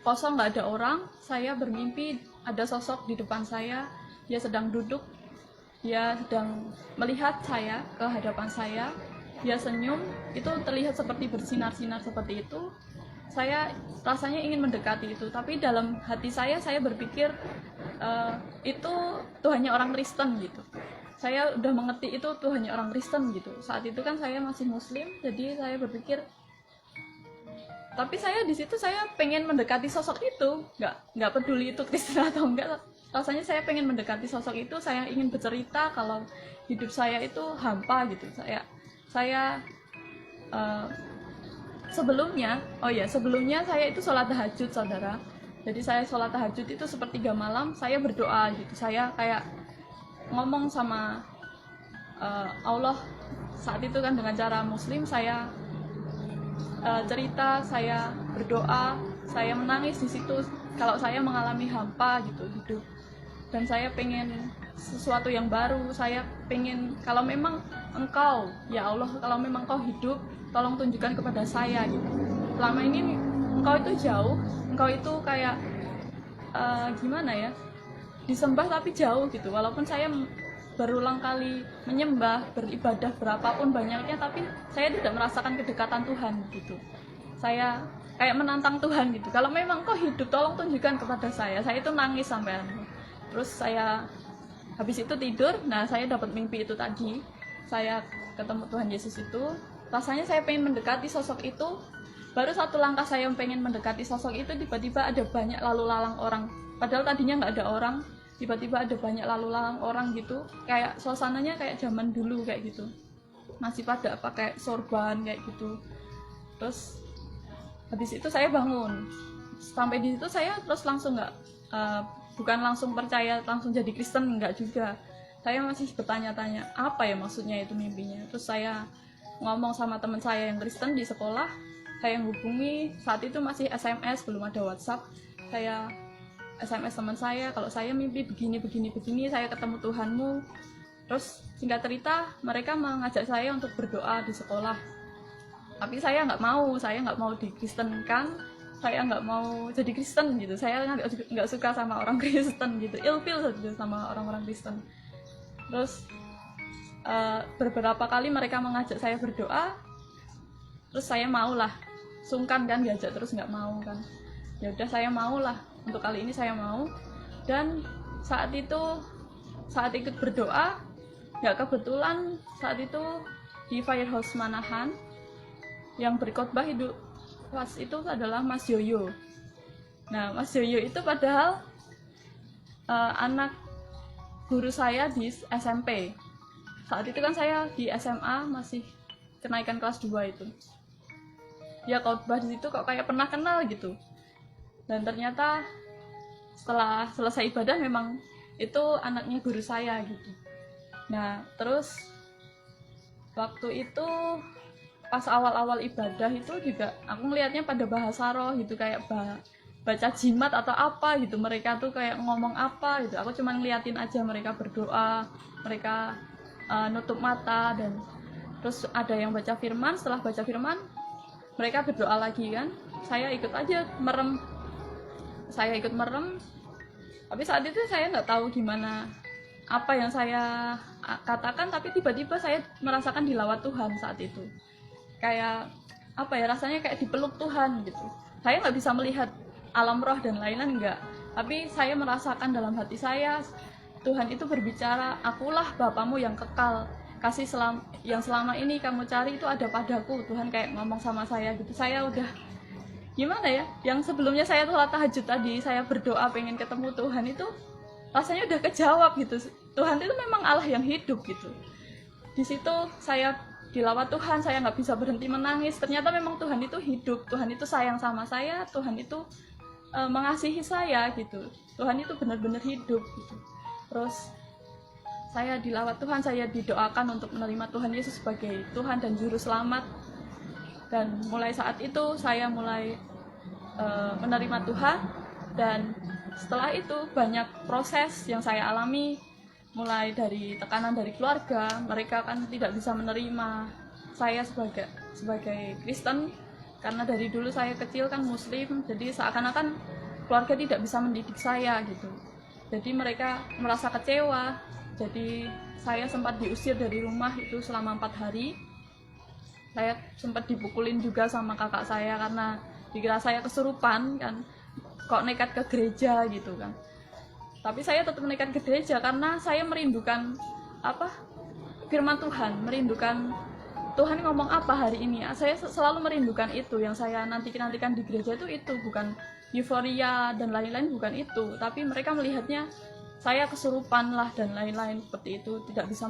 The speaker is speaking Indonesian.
kosong, nggak ada orang, saya bermimpi ada sosok di depan saya, dia sedang duduk, dia sedang melihat saya ke hadapan saya, dia senyum, itu terlihat seperti bersinar-sinar seperti itu. Saya rasanya ingin mendekati itu, tapi dalam hati saya berpikir itu Tuhannya orang Kristen gitu. Saya udah mengerti itu Tuhannya orang Kristen gitu. Saat itu kan saya masih Muslim, jadi saya berpikir, tapi saya di situ saya pengen mendekati sosok itu, nggak peduli itu Kristen atau enggak. Rasanya saya pengen mendekati sosok itu, saya ingin bercerita kalau hidup saya itu hampa gitu. Saya sebelumnya saya itu sholat tahajud, saudara. Jadi saya sholat tahajud itu sepertiga malam, saya berdoa gitu. Saya kayak ngomong sama Allah saat itu kan dengan cara Muslim. Saya cerita, saya berdoa, saya menangis di situ. Kalau saya mengalami hampa gitu hidup, dan saya pengen sesuatu yang baru. Saya pengen, kalau memang Engkau, ya Allah, kalau memang Engkau hidup, tolong tunjukkan kepada saya gitu. Selama ini Engkau itu jauh, Engkau itu kayak gimana ya, disembah tapi jauh gitu. Walaupun saya berulang kali menyembah, beribadah berapapun banyaknya, tapi saya tidak merasakan kedekatan Tuhan gitu. Saya kayak menantang Tuhan gitu. Kalau memang Kau hidup, tolong tunjukkan kepada saya. Saya itu nangis sampai. Terus saya habis itu tidur. Nah, saya dapat mimpi itu tadi. Saya ketemu Tuhan Yesus itu. Rasanya saya pengen mendekati sosok itu. Baru satu langkah saya pengen mendekati sosok itu, tiba-tiba ada banyak lalu lalang orang. Padahal tadinya nggak ada orang. Tiba-tiba ada banyak lalu lalang orang gitu. Kayak suasananya kayak zaman dulu kayak gitu. Masih pada pakai sorban kayak gitu. Terus habis itu saya bangun. Sampai di situ saya terus langsung bukan langsung percaya, langsung jadi Kristen, enggak juga. Saya masih bertanya-tanya, apa ya maksudnya itu mimpinya. Terus saya ngomong sama teman saya yang Kristen di sekolah. Saya hubungi, saat itu masih SMS, belum ada WhatsApp. Saya SMS teman saya, kalau saya mimpi begini, saya ketemu Tuhanmu. Terus singkat cerita, mereka mengajak saya untuk berdoa di sekolah. Tapi saya nggak mau dikristenkan, saya nggak mau jadi Kristen gitu. Saya nggak suka sama orang Kristen gitu, ilfil saja sama orang-orang Kristen. Terus beberapa kali mereka mengajak saya berdoa, terus saya maulah, sungkan kan diajak terus nggak mau kan. Ya udah, saya maulah, untuk kali ini saya mau. Dan saat ikut berdoa, nggak kebetulan saat itu di Firehouse Manahan yang berkhotbah hidup pas itu adalah Mas Yoyo. Nah, Mas Yoyo itu padahal anak guru saya di SMP. Saat itu kan saya di SMA, masih kenaikan kelas 2 itu. Dia khotbah di situ kok kayak pernah kenal gitu. Dan ternyata setelah selesai ibadah memang itu anaknya guru saya gitu. Nah, terus waktu itu pas awal-awal ibadah itu juga aku ngelihatnya pada bahasa roh gitu, kayak baca jimat atau apa gitu. Mereka tuh kayak ngomong apa gitu. Aku cuma ngeliatin aja mereka berdoa, mereka nutup mata, dan terus ada yang baca firman. Setelah baca firman, mereka berdoa lagi kan. Saya ikut aja merem. Tapi saat itu saya nggak tahu gimana apa yang saya katakan, tapi tiba-tiba saya merasakan dilawat Tuhan saat itu. Kayak apa ya, rasanya kayak dipeluk Tuhan gitu. Saya nggak bisa melihat alam roh dan lain-lain, enggak, tapi saya merasakan dalam hati saya Tuhan itu berbicara, akulah Bapamu yang kekal, kasih yang selama ini kamu cari itu ada padaku. Tuhan kayak ngomong sama saya gitu. Saya udah gimana ya, yang sebelumnya saya sholat tahajud tadi, saya berdoa pengen ketemu Tuhan, itu rasanya udah kejawab gitu. Tuhan itu memang Allah yang hidup gitu. Di situ saya dilawat Tuhan, saya nggak bisa berhenti menangis. Ternyata memang Tuhan itu hidup, Tuhan itu sayang sama saya, Tuhan itu mengasihi saya gitu. Tuhan itu benar-benar hidup gitu. Terus saya dilawat Tuhan, saya didoakan untuk menerima Tuhan Yesus sebagai Tuhan dan Juru Selamat. Dan mulai saat itu saya mulai menerima Tuhan. Dan setelah itu banyak proses yang saya alami, mulai dari tekanan dari keluarga. Mereka kan tidak bisa menerima saya sebagai Kristen, karena dari dulu saya kecil kan muslim, jadi seakan-akan keluarga tidak bisa mendidik saya gitu. Jadi mereka merasa kecewa, jadi saya sempat diusir dari rumah itu selama 4 hari. Saya sempat dipukulin juga sama kakak saya karena dikira saya kesurupan kan, kok nekat ke gereja gitu kan. Tapi saya tetap nekat ke gereja karena saya merindukan firman Tuhan, merindukan Tuhan ngomong apa hari ini. Saya selalu merindukan itu. Yang saya nantikan di gereja itu bukan euforia dan lain-lain, bukan itu, tapi mereka melihatnya saya kesurupan lah dan lain-lain seperti itu, tidak bisa